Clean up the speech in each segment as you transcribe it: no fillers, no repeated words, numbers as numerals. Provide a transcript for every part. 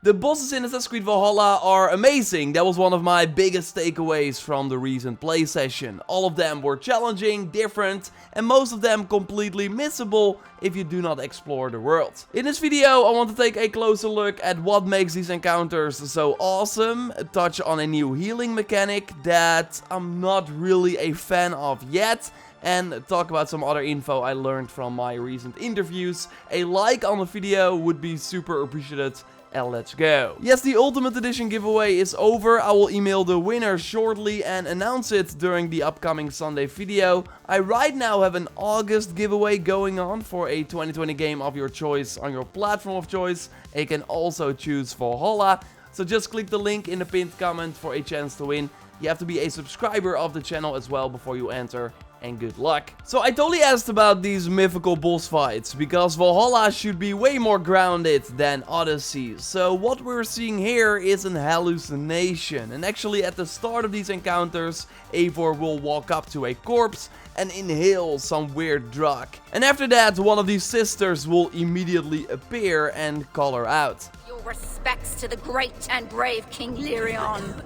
The bosses in Assassin's Creed Valhalla are amazing. That was one of my biggest takeaways from the recent play session. All of them were challenging, different, and most of them completely missable if you do not explore the world. In this video, I want to take a closer look at what makes these encounters so awesome, touch on a new healing mechanic that I'm not really a fan of yet, and talk about some other info I learned from my recent interviews. A like on the video would be super appreciated. And let's go. Yes, the Ultimate Edition giveaway is over. I will email the winner shortly and announce it during the upcoming Sunday video. I right now have an August giveaway going on for a 2020 game of your choice on your platform of choice. You can also choose Valhalla. So just click the link in the pinned comment for a chance to win. You have to be a subscriber of the channel as well before you enter. And good luck. So I totally asked about these mythical boss fights, because Valhalla should be way more grounded than Odyssey. So what we're seeing here is an hallucination. And actually at the start of these encounters, Eivor will walk up to a corpse and inhale some weird drug. And after that, one of these sisters will immediately appear and call her out. Your respects to the great and brave King Lyrion.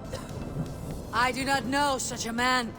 I do not know such a man.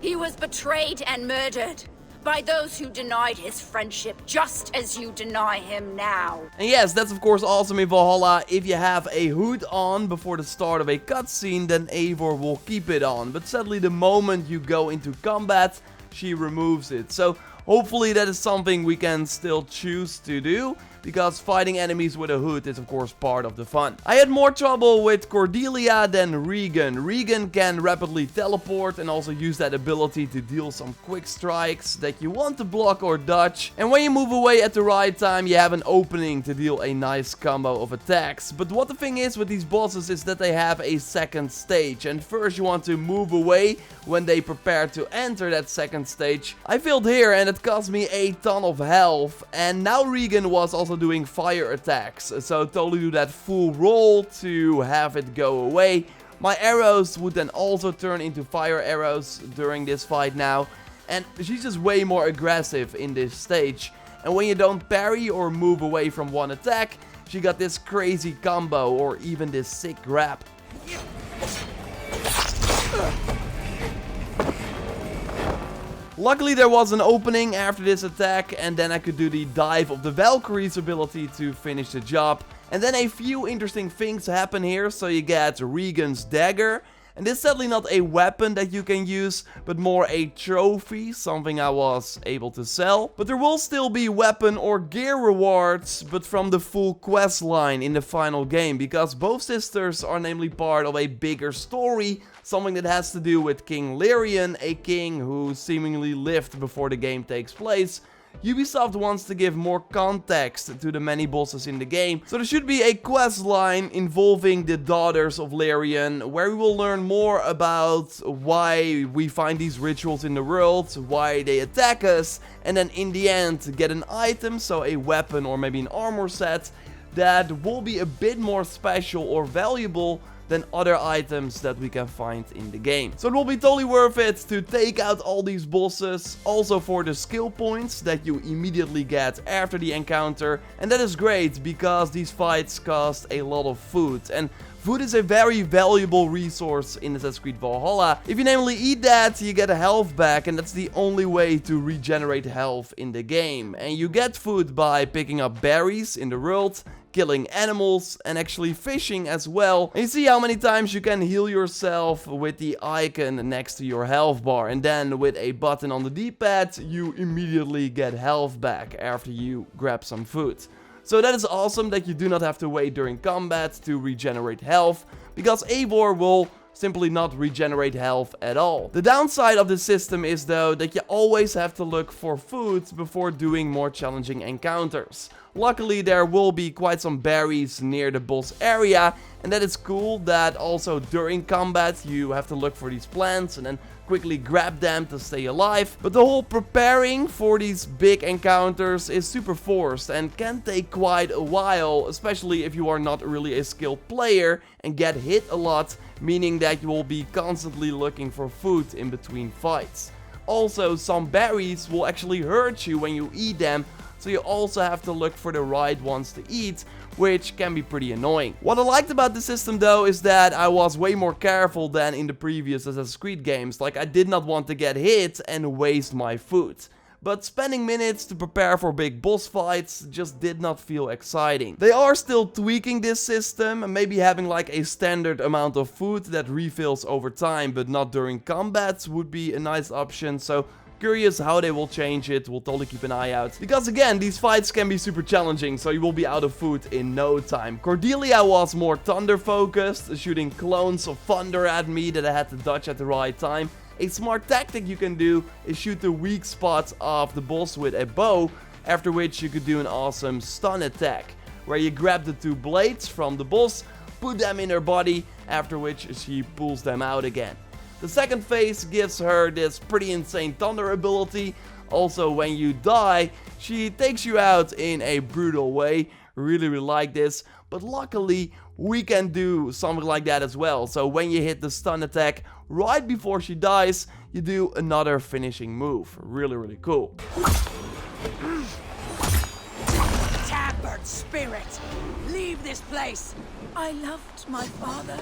He was betrayed and murdered by those who denied his friendship, just as you deny him now. And yes, that's of course awesome in Valhalla. If you have a hood on before the start of a cutscene, then Eivor will keep it on. But sadly, the moment you go into combat, she removes it. So hopefully that is something we can still choose to do, because fighting enemies with a hood is of course part of the fun. I had more trouble with Cordelia than Regan. Regan can rapidly teleport and also use that ability to deal some quick strikes that you want to block or dodge. And when you move away at the right time, you have an opening to deal a nice combo of attacks. But what the thing is with these bosses is that they have a second stage. And first you want to move away when they prepare to enter that second stage. I failed here and it cost me a ton of health. And now Regan was also doing fire attacks, so totally do that full roll to have it go away. My arrows would then also turn into fire arrows during this fight now, and she's just way more aggressive in this stage. And when you don't parry or move away from one attack, she got this crazy combo or even this sick grab. Luckily there was an opening after this attack, and then I could do the dive of the Valkyrie's ability to finish the job. And then a few interesting things happen here. So you get Regan's dagger, and this is sadly not a weapon that you can use, but more a trophy, something I was able to sell. But there will still be weapon or gear rewards, but from the full quest line in the final game, because both sisters are namely part of a bigger story, something that has to do with King Lyrion, a king who seemingly lived before the game takes place. Ubisoft wants to give more context to the many bosses in the game, so there should be a quest line involving the daughters of Lyrion, where we will learn more about why we find these rituals in the world, why they attack us, and then in the end get an item, so a weapon or maybe an armor set, that will be a bit more special or valuable than other items that we can find in the game. So it will be totally worth it to take out all these bosses, also for the skill points that you immediately get after the encounter. And that is great, because these fights cost a lot of food, and food is a very valuable resource in Assassin's Creed Valhalla. If you namely eat that, you get a health back, and that's the only way to regenerate health in the game. And you get food by picking up berries in the world, killing animals, and actually fishing as well. And you see how many times you can heal yourself with the icon next to your health bar, and then with a button on the D-pad you immediately get health back after you grab some food. So that is awesome that you do not have to wait during combat to regenerate health, because Eivor will simply not regenerate health at all. The downside of this system is though that you always have to look for food before doing more challenging encounters. Luckily there will be quite some berries near the boss area, and that is cool that also during combat you have to look for these plants and then quickly grab them to stay alive. But the whole preparing for these big encounters is super forced and can take quite a while, especially if you are not really a skilled player and get hit a lot, meaning that you will be constantly looking for food in between fights. Also, some berries will actually hurt you when you eat them, so you also have to look for the right ones to eat, which can be pretty annoying. What I liked about the system though is that I was way more careful than in the previous Assassin's Creed games. Like, I did not want to get hit and waste my food. But spending minutes to prepare for big boss fights just did not feel exciting. They are still tweaking this system and maybe having like a standard amount of food that refills over time but not during combat would be a nice option. So curious how they will change it. We'll totally keep an eye out. Because again, these fights can be super challenging, so you will be out of food in no time. Cordelia was more thunder focused, shooting clones of thunder at me that I had to dodge at the right time. A smart tactic you can do is shoot the weak spots of the boss with a bow, after which you could do an awesome stun attack, where you grab the 2 blades from the boss, put them in her body, after which she pulls them out again. The second phase gives her this pretty insane thunder ability. Also, when you die, she takes you out in a brutal way. Really like this, but luckily we can do something like that as well. So when you hit the stun attack right before she dies, you do another finishing move. Really cool. Tabard spirit, leave this place. I loved my father.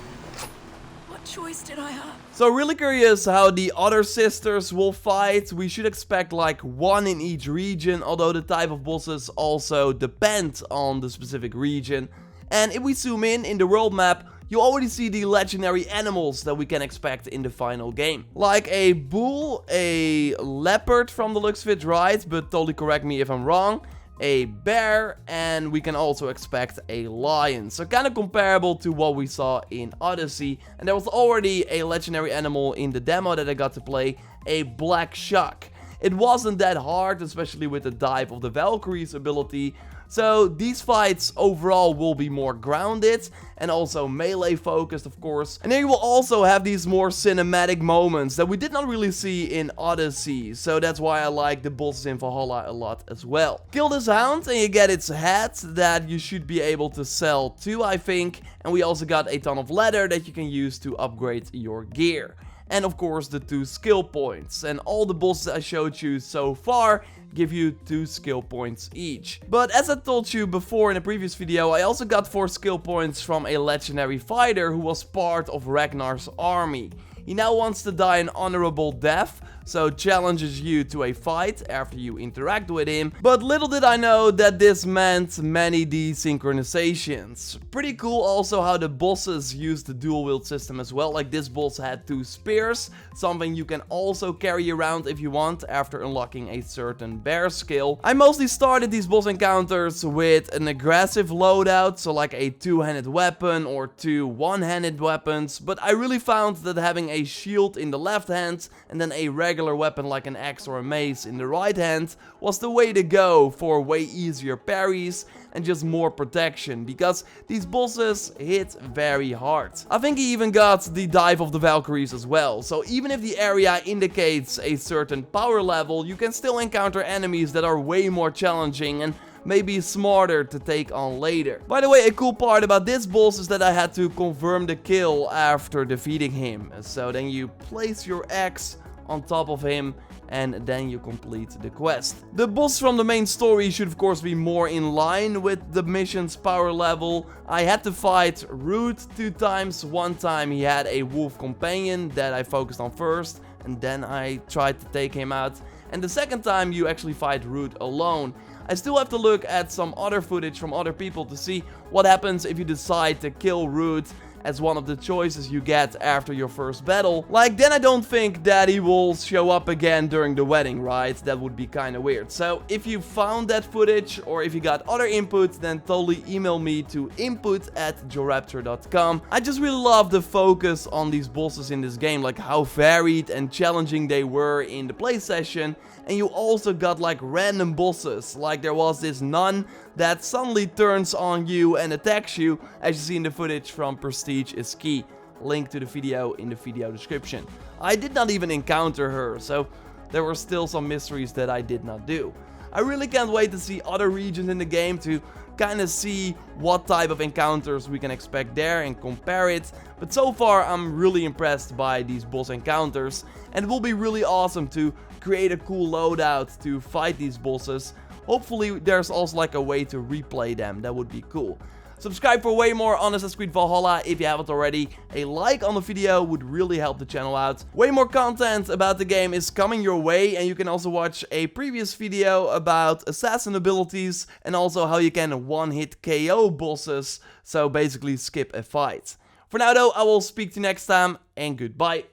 What choice did I have? So really curious how the other sisters will fight. We should expect like 1 in each region, although the type of bosses also depend on the specific region. And if we zoom in the world map, you already see the legendary animals that we can expect in the final game. Like a bull, a leopard from the looks of it, right? But totally correct me if I'm wrong. A bear, and we can also expect a lion. So kind of comparable to what we saw in Odyssey. And there was already a legendary animal in the demo that I got to play, a black shark. It wasn't that hard, especially with the dive of the Valkyrie's ability. So these fights overall will be more grounded and also melee focused, of course. And then you will also have these more cinematic moments that we did not really see in Odyssey. So that's why I like the bosses in Valhalla a lot as well. Kill this hound and you get its head that you should be able to sell too, I think. And we also got a ton of leather that you can use to upgrade your gear. And of course the 2 skill points. And all the bosses I showed you so far give you 2 skill points each. But as I told you before in a previous video, I also got 4 skill points from a legendary fighter who was part of Ragnar's army. He now wants to die an honorable death, so challenges you to a fight after you interact with him. But little did I know that this meant many desynchronizations. Pretty cool also how the bosses use the dual wield system as well. Like this boss had 2 spears, something you can also carry around if you want after unlocking a certain bear skill. I mostly started these boss encounters with an aggressive loadout, so like a 2-handed weapon or 2 one-handed weapons. But I really found that having a shield in the left hand and then a regular weapon like an axe or a mace in the right hand was the way to go for way easier parries and just more protection, because these bosses hit very hard. I think he even got the dive of the Valkyries as well, so even if the area indicates a certain power level, you can still encounter enemies that are way more challenging and maybe smarter to take on later. By the way, a cool part about this boss is that I had to confirm the kill after defeating him. So then you place your axe on top of him and then you complete the quest. The boss from the main story should of course be more in line with the mission's power level. I had to fight Root 2 times. One time he had a wolf companion that I focused on first, and then I tried to take him out. And the second time you actually fight Root alone. I still have to look at some other footage from other people to see what happens if you decide to kill Root as one of the choices you get after your first battle. Like, then I don't think that he will show up again during the wedding, right? That would be kind of weird. So if you found that footage or if you got other input, then totally email me to input@JorRaptor.com. I just really love the focus on these bosses in this game, like how varied and challenging they were in the play session. And you also got like random bosses, like there was this nun that suddenly turns on you and attacks you, as you see in the footage from Prestige is Key. Link to the video in the video description. I did not even encounter her, so there were still some mysteries that I did not do. I really can't wait to see other regions in the game to kind of see what type of encounters we can expect there and compare it. But so far I'm really impressed by these boss encounters, and it will be really awesome to create a cool loadout to fight these bosses. hopefully there's also like a way to replay them. That would be cool. Subscribe for way more on Assassin's Creed Valhalla if you haven't already. A like on the video would really help the channel out. Way more content about the game is coming your way, and you can also watch a previous video about assassin abilities and also how you can one-hit KO bosses, so basically skip a fight. For now though, I will speak to you next time, and goodbye.